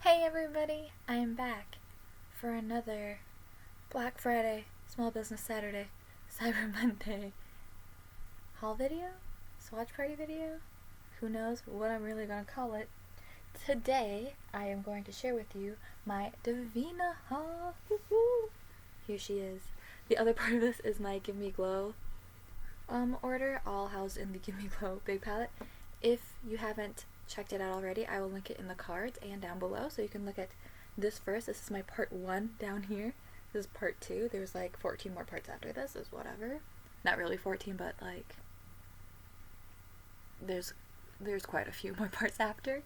Hey everybody, I am back for another Black Friday, Small Business Saturday, Cyber Monday haul video, swatch party video, who knows what I'm really gonna call it. Today, I am going to share with you my Devinah haul. Woo-hoo. Here she is. The other part of this is my Give Me Glow order, all housed in the Give Me Glow big palette. If you haven't checked it out already, I will link it in the cards and down below, so you can look at this first. This is my part 1 down here. This is part 2. There's like 14 more parts after this, is whatever. Not really 14, but like there's quite a few more parts after.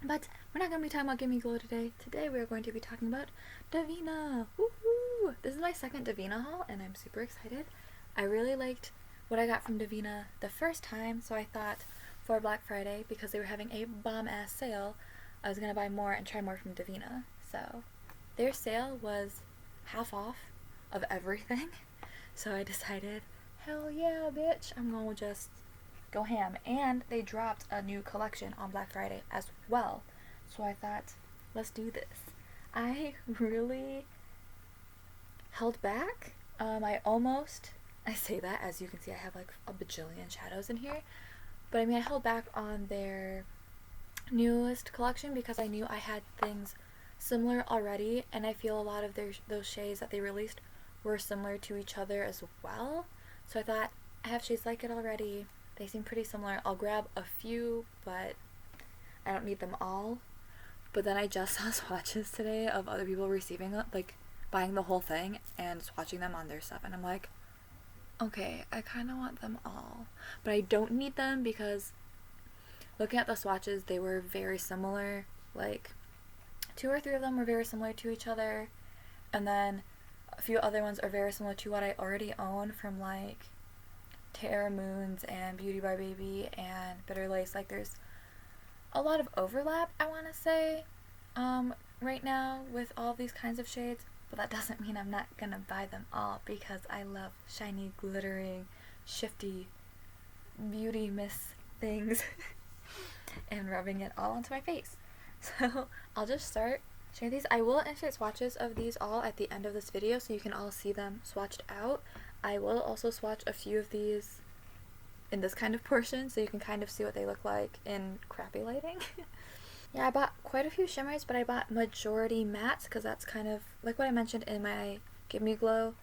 But we're not going to be talking about Give Me Glow today. Today we are going to be talking about Devinah. Woohoo! This is my second Devinah haul, and I'm super excited. I really liked what I got from Devinah the first time, so I thought for Black Friday, because they were having a bomb-ass sale, I was going to buy more and try more from Devinah. So their sale was half off of everything, so I decided, hell yeah, bitch, I'm going to just go ham. And they dropped a new collection on Black Friday as well, so I thought, let's do this. I really held back. I say that, as you can see I have like a bajillion shadows in here, but I held back on their newest collection because I knew I had things similar already, and I feel a lot of those shades that they released were similar to each other as well. So I thought, I have shades like it already, they seem pretty similar, I'll grab a few, but I don't need them all. But then I just saw swatches today of other people receiving it, like buying the whole thing and swatching them on their stuff, and I'm like, okay, I kind of want them all, but I don't need them because looking at the swatches, they were very similar. Like 2 or 3 of them were very similar to each other, and then a few other ones are very similar to what I already own from like Terra Moons and Beauty by Baby and Bitter Lace. Like there's a lot of overlap, I want to say, right now with all these kinds of shades. But that doesn't mean I'm not gonna buy them all, because I love shiny, glittering, shifty beauty mist things and rubbing it all onto my face. So I'll just start sharing these. I will insert swatches of these all at the end of this video so you can all see them swatched out. I will also swatch a few of these in this kind of portion so you can kind of see what they look like in crappy lighting. Yeah, I bought quite a few shimmers, but I bought majority mattes because that's kind of like what I mentioned in my Give Me Glow.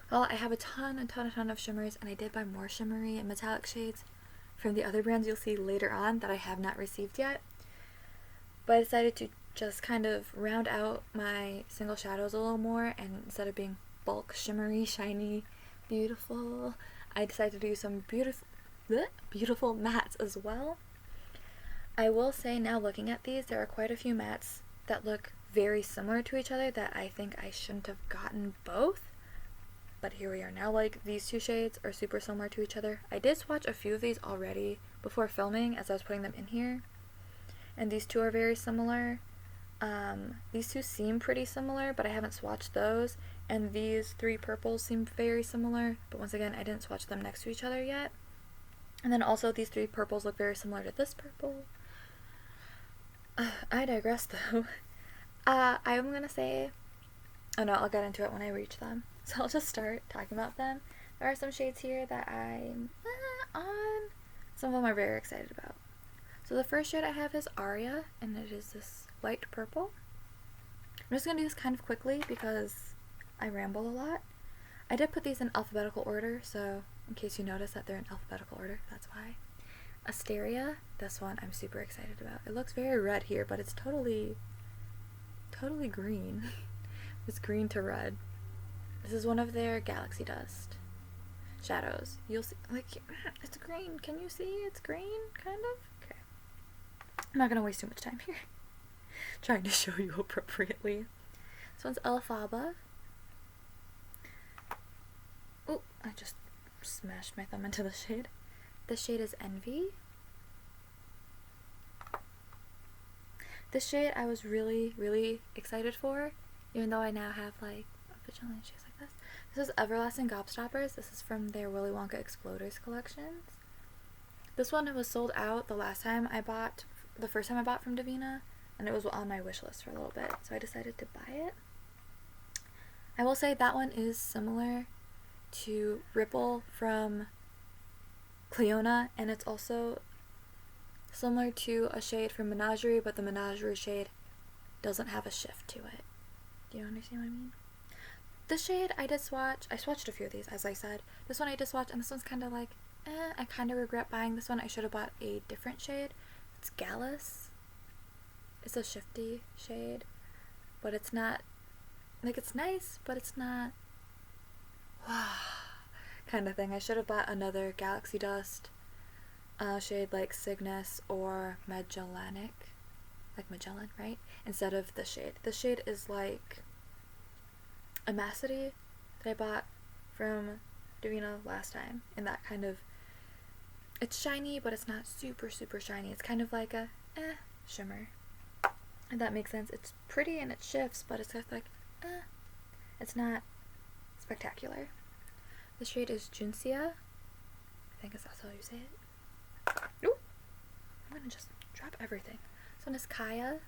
Well, I have a ton of shimmers, and I did buy more shimmery and metallic shades from the other brands you'll see later on that I have not received yet. But I decided to just kind of round out my single shadows a little more, and instead of being bulk shimmery, shiny, beautiful, I decided to do some beautiful mattes as well. I will say, now looking at these, there are quite a few mattes that look very similar to each other that I think I shouldn't have gotten both. But here we are now. Like, these 2 shades are super similar to each other. I did swatch a few of these already before filming as I was putting them in here, and these 2 are very similar. These 2 seem pretty similar, but I haven't swatched those. And these 3 purples seem very similar, but once again, I didn't swatch them next to each other yet. And then also these 3 purples look very similar to this purple. I digress though. I'm gonna say, oh no, I'll get into it when I reach them. So I'll just start talking about them. There are some shades here that I'm on. Some of them are very excited about. So the first shade I have is Arya, and it is this light purple. I'm just gonna do this kind of quickly because I ramble a lot. I did put these in alphabetical order, so in case you notice that they're in alphabetical order, that's why. Asteria, this one I'm super excited about. It looks very red here, but it's totally green. It's green to red. This is one of their Galaxy Dust shadows. You'll see, like, it's green. Can you see? It's green, kind of? Okay. I'm not gonna waste too much time here trying to show you appropriately. This one's Elphaba. Oh, I just smashed my thumb into the shade. This shade is Envy. This shade I was really excited for, even though I now have like a bajillion shades like this. This is Everlasting Gobstoppers. This is from their Willy Wonka Exploders collections. This one was sold out the first time I bought from Devinah, and it was on my wish list for a little bit, so I decided to buy it. I will say that one is similar to Ripple from Cleona, and it's also similar to a shade from Menagerie, but the Menagerie shade doesn't have a shift to it. Do you understand what I mean? This shade I did swatch. I swatched a few of these, as I said. This one I did swatch, and this one's kind of like, I kind of regret buying this one. I should have bought a different shade. It's Gallus. It's a shifty shade, but it's not, like, it's nice, but it's not, kind of thing. I should have bought another Galaxy Dust shade like Cygnus or Magellanic, like Magellan, right? Instead of this shade. This shade is like Amacity that I bought from Devinah last time, and that kind of, it's shiny, but it's not super shiny. It's kind of like a shimmer, if that makes sense. It's pretty and it shifts, but it's just like it's not spectacular. The shade is Juncia. I think that's how you say it. Ooh, I'm gonna just drop everything. This one is Kaya.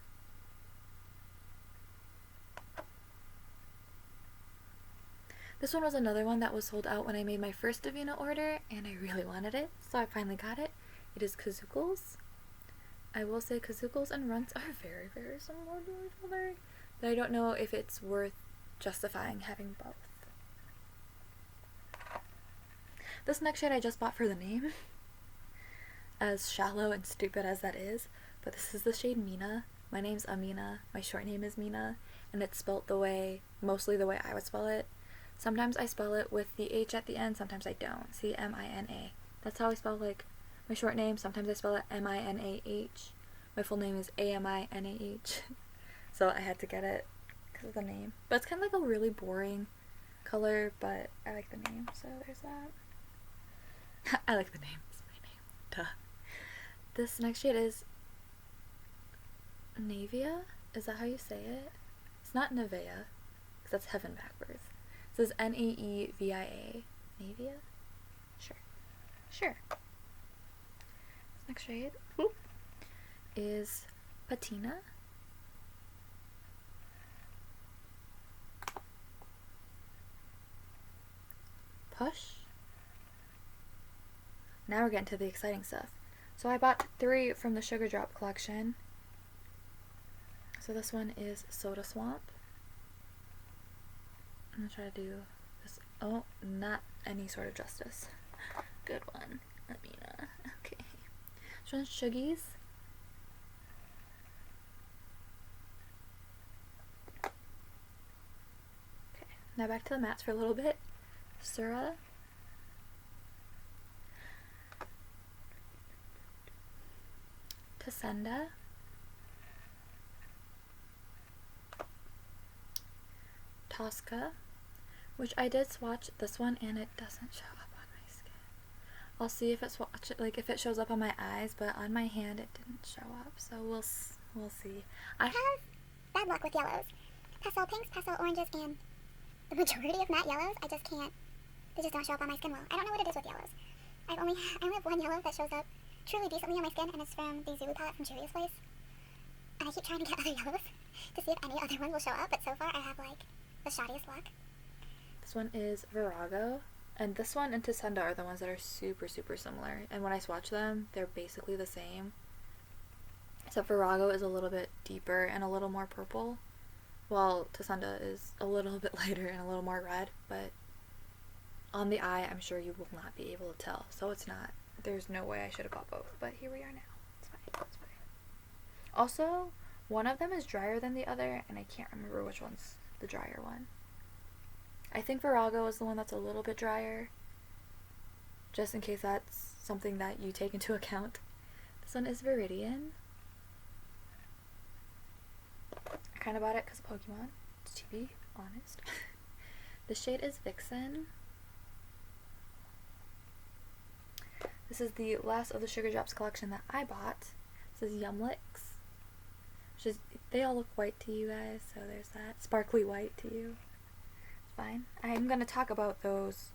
This one was another one that was sold out when I made my first Devinah order, and I really wanted it, so I finally got it. It is Kazukil's. I will say Kazukil's and Runts are very similar to each other, but I don't know if it's worth justifying having both. This next shade I just bought for the name, as shallow and stupid as that is, but this is the shade Mina. My name's Amina, my short name is Mina, and it's spelt mostly the way I would spell it. Sometimes I spell it with the H at the end, sometimes I don't. See, M-I-N-A. That's how I spell, like, my short name. Sometimes I spell it M-I-N-A-H. My full name is A-M-I-N-A-H. So I had to get it because of the name. But it's kind of like a really boring color, but I like the name, so there's that. I like the name. It's my name. Duh. This next shade is Navia. Is that how you say it? It's not Nevea, because that's heaven backwards. It says N-A-E-V-I-A. Navia? Sure. This next shade is Patina. Push. Now we're getting to the exciting stuff. So I bought 3 from the Sugar Drop collection. So this one is Soda Swamp. I'm gonna try to do this. Oh, not any sort of justice. Good one, Amina. Okay. This one's Shuggies. Okay, now back to the mattes for a little bit. Sura. Tasenda. Tosca, which I did swatch this one and it doesn't show up on my skin. I'll see if if it shows up on my eyes, but on my hand it didn't show up, so we'll see. I have bad luck with yellows. Pastel pinks, pastel oranges, and the majority of matte yellows, I just can't, they just don't show up on my skin well. I don't know what it is with yellows. I only have one yellow that shows up truly decently on my skin, and it's from the Zulu palette from Julia's Place. And I keep trying to get other yellows to see if any other one will show up, but so far I have like the shoddiest luck. This one is Virago, and this one and Tasenda are the ones that are super similar, and when I swatch them, they're basically the same. Except Virago is a little bit deeper and a little more purple, while Tasenda is a little bit lighter and a little more red, but on the eye, I'm sure you will not be able to tell, so it's not, there's no way I should have bought both, but here we are now. It's fine. Also, one of them is drier than the other, and I can't remember which one's the drier one. I think Virago is the one that's a little bit drier, just in case that's something that you take into account. This one is Viridian. I kind of bought it because of Pokemon, to be honest. The shade is Vixen. This is the last of the Sugar Drops collection that I bought. This is Yumlicks. They all look white to you guys, so there's that. Sparkly white to you. It's fine. I'm going to talk about those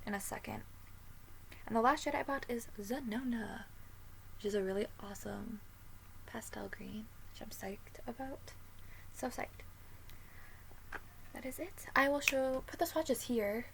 in a second. And the last shade I bought is Zanona, which is a really awesome pastel green, which which I'm psyched about. So psyched. That is it. I will put the swatches here.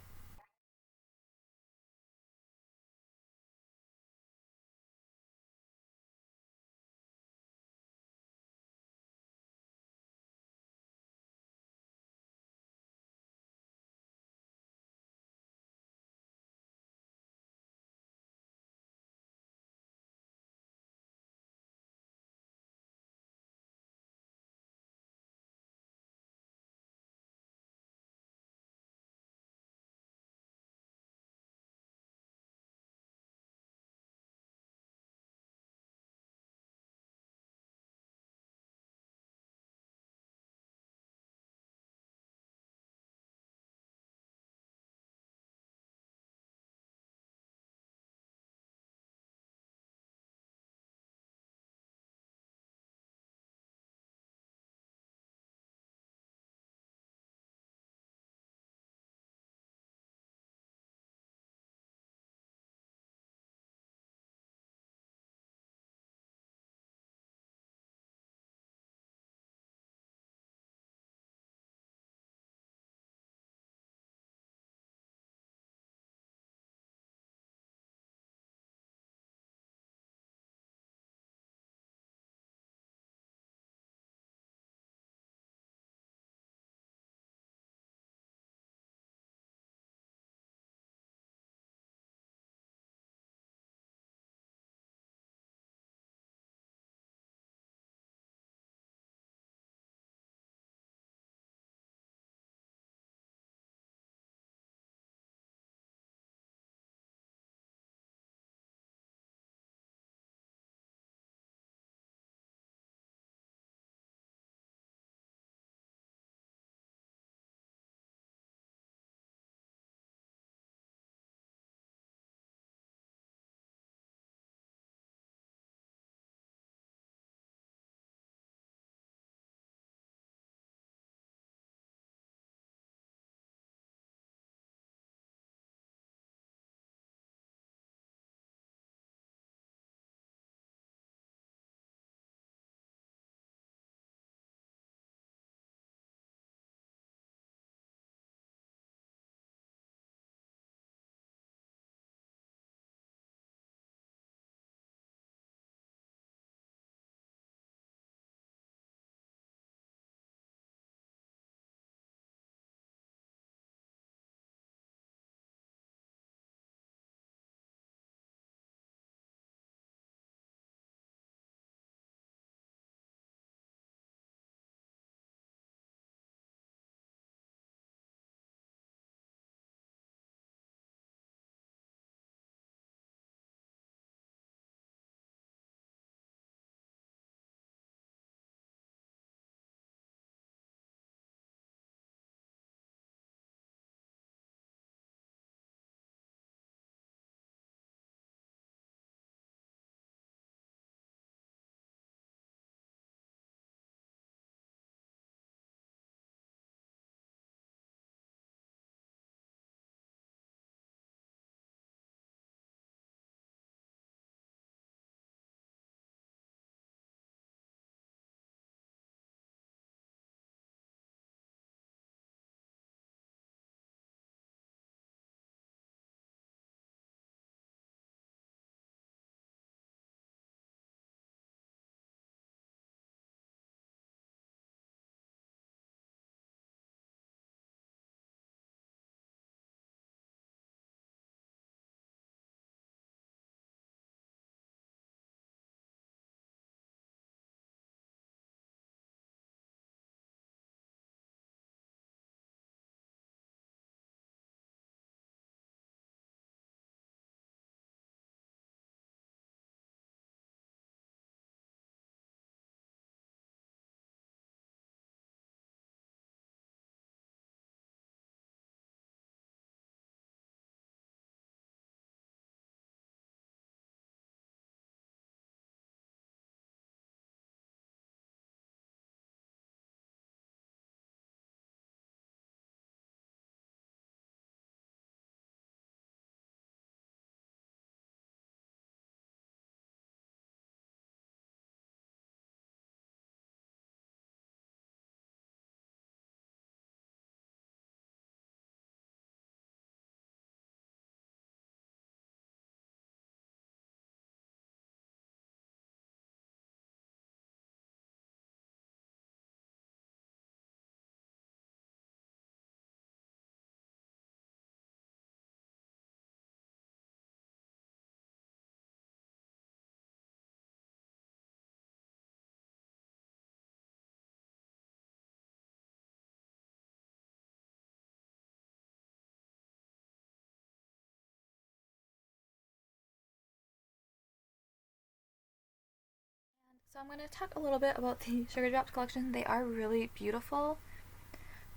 So I'm going to talk a little bit about the Sugar Drops collection. They are really beautiful,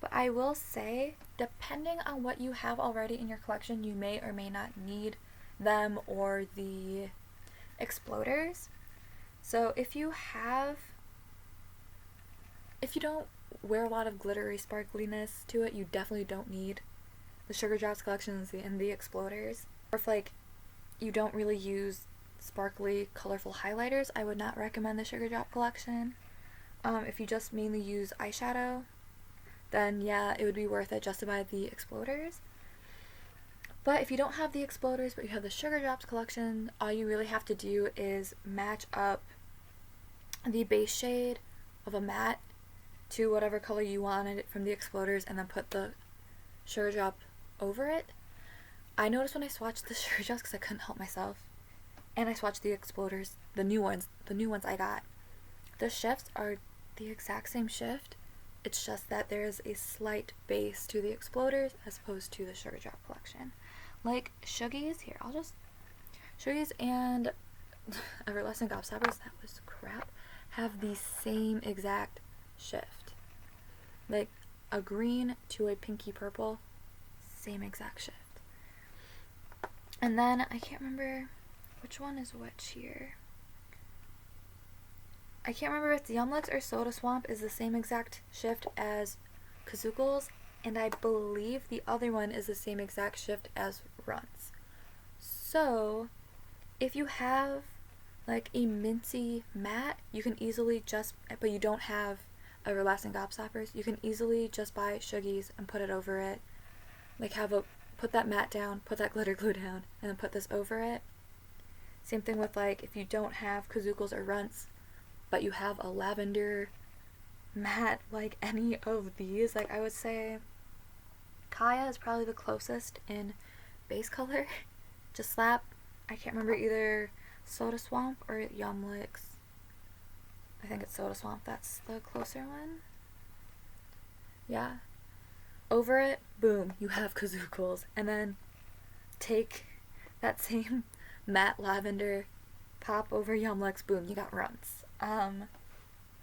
but I will say, depending on what you have already in your collection, you may or may not need them or the exploders. So if you don't wear a lot of glittery sparkliness to it, you definitely don't need the Sugar Drops collections and the exploders. Or if like you don't really use sparkly colorful highlighters, I would not recommend the Sugar Drop collection. If you just mainly use eyeshadow, then yeah, it would be worth it just to buy the exploders. But if you don't have the exploders but you have the Sugar Drops collection, all you really have to do is match up the base shade of a matte to whatever color you wanted from the exploders and then put the Sugar Drop over it. I noticed when I swatched the Sugar Drops, because I couldn't help myself, and I swatched the exploders, the new ones I got, the shifts are the exact same shift. It's just that there is a slight base to the exploders as opposed to the Sugar Drop collection. Like Shuggies, Shuggies and Everlasting Gobstoppers, that was crap, have the same exact shift. Like a green to a pinky purple, same exact shift. And then I can't remember which one is which here. I can't remember if the Yumlix or Soda Swamp is the same exact shift as Kazukil's, and I believe the other one is the same exact shift as Runts. So, if you have like a mincy matte, you can easily but you don't have Everlasting Gobstoppers, you can easily just buy Shuggies and put it over it. Like put that matte down, put that glitter glue down, and then put this over it. Same thing with like if you don't have Kazukil's or Runts, but you have a lavender matte like any of these, like I would say Kaya is probably the closest in base color. Just slap, I can't remember, either Soda Swamp or Yumlix. I think it's Soda Swamp, that's the closer one. Yeah. Over it, boom, you have Kazukil's. And then take that same matte lavender, pop over Yumlix, boom, you got Runts.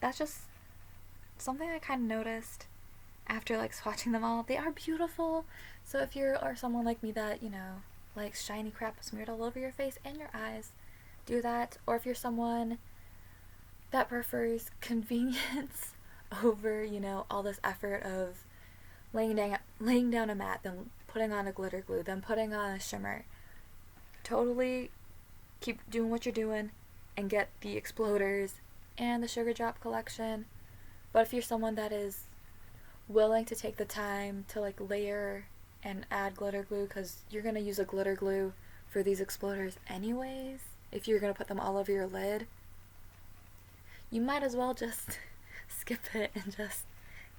That's just something I kind of noticed after like swatching them all. They are beautiful. So if you are someone like me that, likes shiny crap smeared all over your face and your eyes, do that. Or if you're someone that prefers convenience over, all this effort of laying down a matte, then putting on a glitter glue, then putting on a shimmer, totally keep doing what you're doing and get the exploders and the Sugar Drop collection. But if you're someone that is willing to take the time to like layer and add glitter glue, because you're going to use a glitter glue for these exploders anyways, if you're going to put them all over your lid, you might as well just skip it and just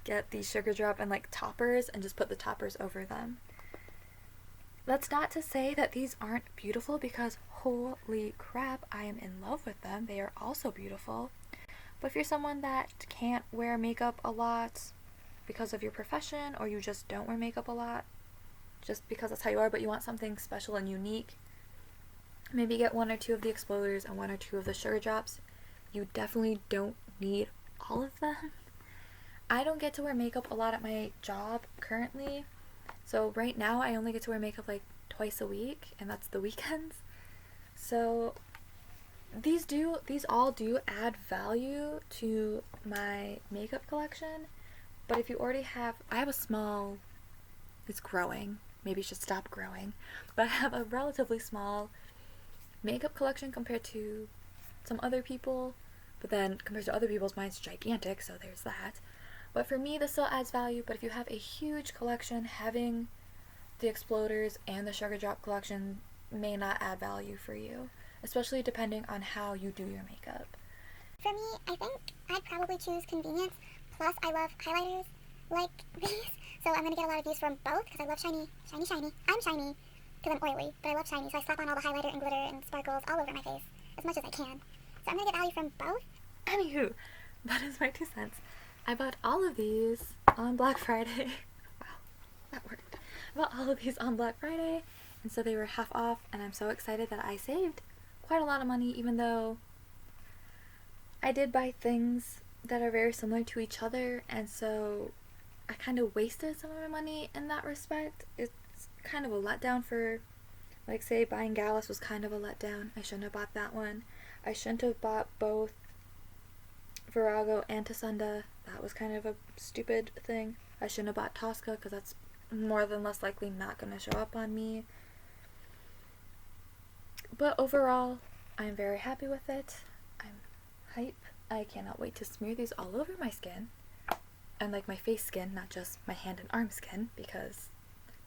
get the Sugar Drop and like toppers and just put the toppers over them. That's not to say that these aren't beautiful, because holy crap, I am in love with them. They are also beautiful. But if you're someone that can't wear makeup a lot because of your profession, or you just don't wear makeup a lot just because that's how you are, but you want something special and unique, maybe get one or two of the exploders and one or two of the Sugar Drops. You definitely don't need all of them. I don't get to wear makeup a lot at my job currently, so right now I only get to wear makeup like twice a week, and that's the weekends. So these all do add value to my makeup collection. But if you already have, I have a small, it's growing, maybe it should stop growing, but I have a relatively small makeup collection compared to some other people, but then compared to other people's, mine's gigantic, so there's that. But for me, this still adds value. But if you have a huge collection, having the exploders and the Sugar Drop collection may not add value for you, especially depending on how you do your makeup. For me, I think I'd probably choose convenience, plus I love highlighters like these, so I'm going to get a lot of use from both, because I love shiny. I'm shiny because I'm oily, but I love shiny, so I slap on all the highlighter and glitter and sparkles all over my face as much as I can. So I'm going to get value from both. Anywho, that is my 2 cents. I bought all of these on Black Friday. Wow, that worked. I bought all of these on Black Friday, and so they were half off, and I'm so excited that I saved quite a lot of money, even though I did buy things that are very similar to each other, and so I kind of wasted some of my money in that respect. It's kind of a letdown for, like, say buying Gallus was kind of a letdown. I shouldn't have bought that one. I shouldn't have bought both Virago and Tasunda. That was kind of a stupid thing. I shouldn't have bought Tosca because that's more than less likely not going to show up on me. But overall, I'm very happy with it. I'm hype. I cannot wait to smear these all over my skin. And like my face skin, not just my hand and arm skin, because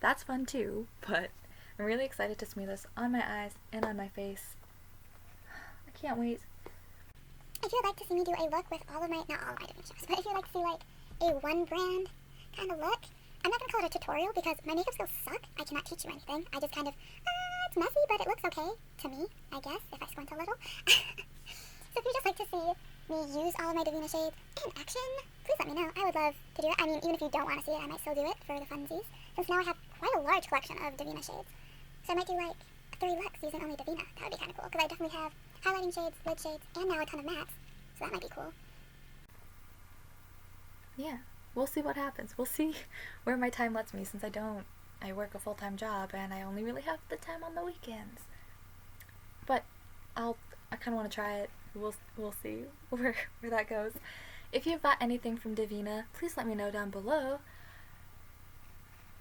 that's fun too. But I'm really excited to smear this on my eyes and on my face. I can't wait. If you would like to see me do a look with all of my, not all of my Devinah shows, but if you'd like to see like a one brand kind of look, I'm not going to call it a tutorial because my makeup skills suck. I cannot teach you anything. I just kind of, it's messy, but it looks okay to me, I guess, if I squint a little. So if you'd just like to see me use all of my Devinah shades in action, please let me know. I would love to do it. I mean, even if you don't want to see it, I might still do it for the funsies. Since now I have quite a large collection of Devinah shades. So I might do like 3 looks using only Devinah. That would be kind of cool, because I definitely have highlighting shades, lid shades, and now a ton of mattes. So that might be cool. Yeah, we'll see what happens. We'll see where my time lets me, since I work a full-time job and I only really have the time on the weekends. But I kind of want to try it. We'll see where that goes. If you've bought anything from Devinah, please let me know down below,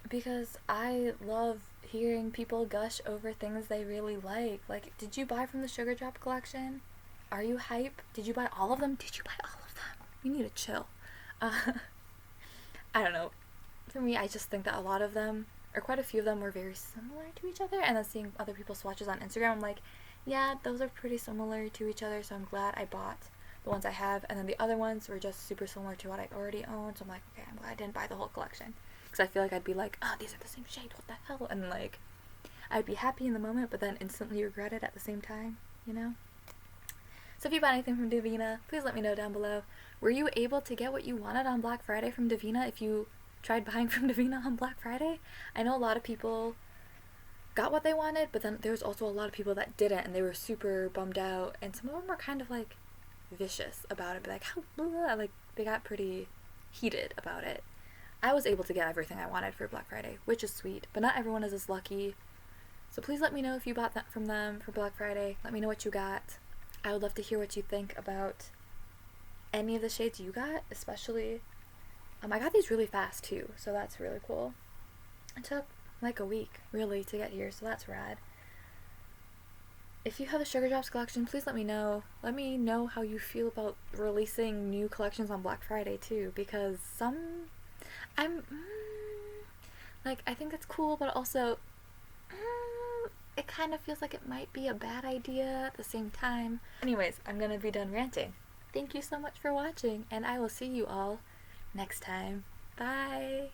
because I love hearing people gush over things they really like. Like, did you buy from the Sugar Drop collection? Are you hype? Did you buy all of them? Did you buy all of them? You need to chill. I don't know. For me, I just think that a lot of them, or quite a few of them, were very similar to each other, and then seeing other people's swatches on Instagram, I'm like, yeah, those are pretty similar to each other, so I'm glad I bought the ones I have, and then the other ones were just super similar to what I already owned, so I'm like, okay, I'm glad I didn't buy the whole collection, because I feel like I'd be like, oh, these are the same shade, what the hell, and like, I'd be happy in the moment, but then instantly regret it at the same time, you know? So if you bought anything from Devinah, please let me know down below. Were you able to get what you wanted on Black Friday from Devinah if you tried buying from Devinah on Black Friday? I know a lot of people got what they wanted, but then there was also a lot of people that didn't, and they were super bummed out, and some of them were kind of like vicious about it, like how blah, like they got pretty heated about it. I was able to get everything I wanted for Black Friday, which is sweet, but not everyone is as lucky. So please let me know if you bought that from them for Black Friday. Let me know what you got. I would love to hear what you think about any of the shades you got, especially I got these really fast too, so that's really cool. It took like a week really to get here, so that's rad. If you have the Sugar Drops collection, please let me know. Let me know how you feel about releasing new collections on Black Friday too, because I think it's cool, but also it kind of feels like it might be a bad idea at the same time. Anyways, I'm gonna be done ranting. Thank you so much for watching, and I will see you all next time. Bye!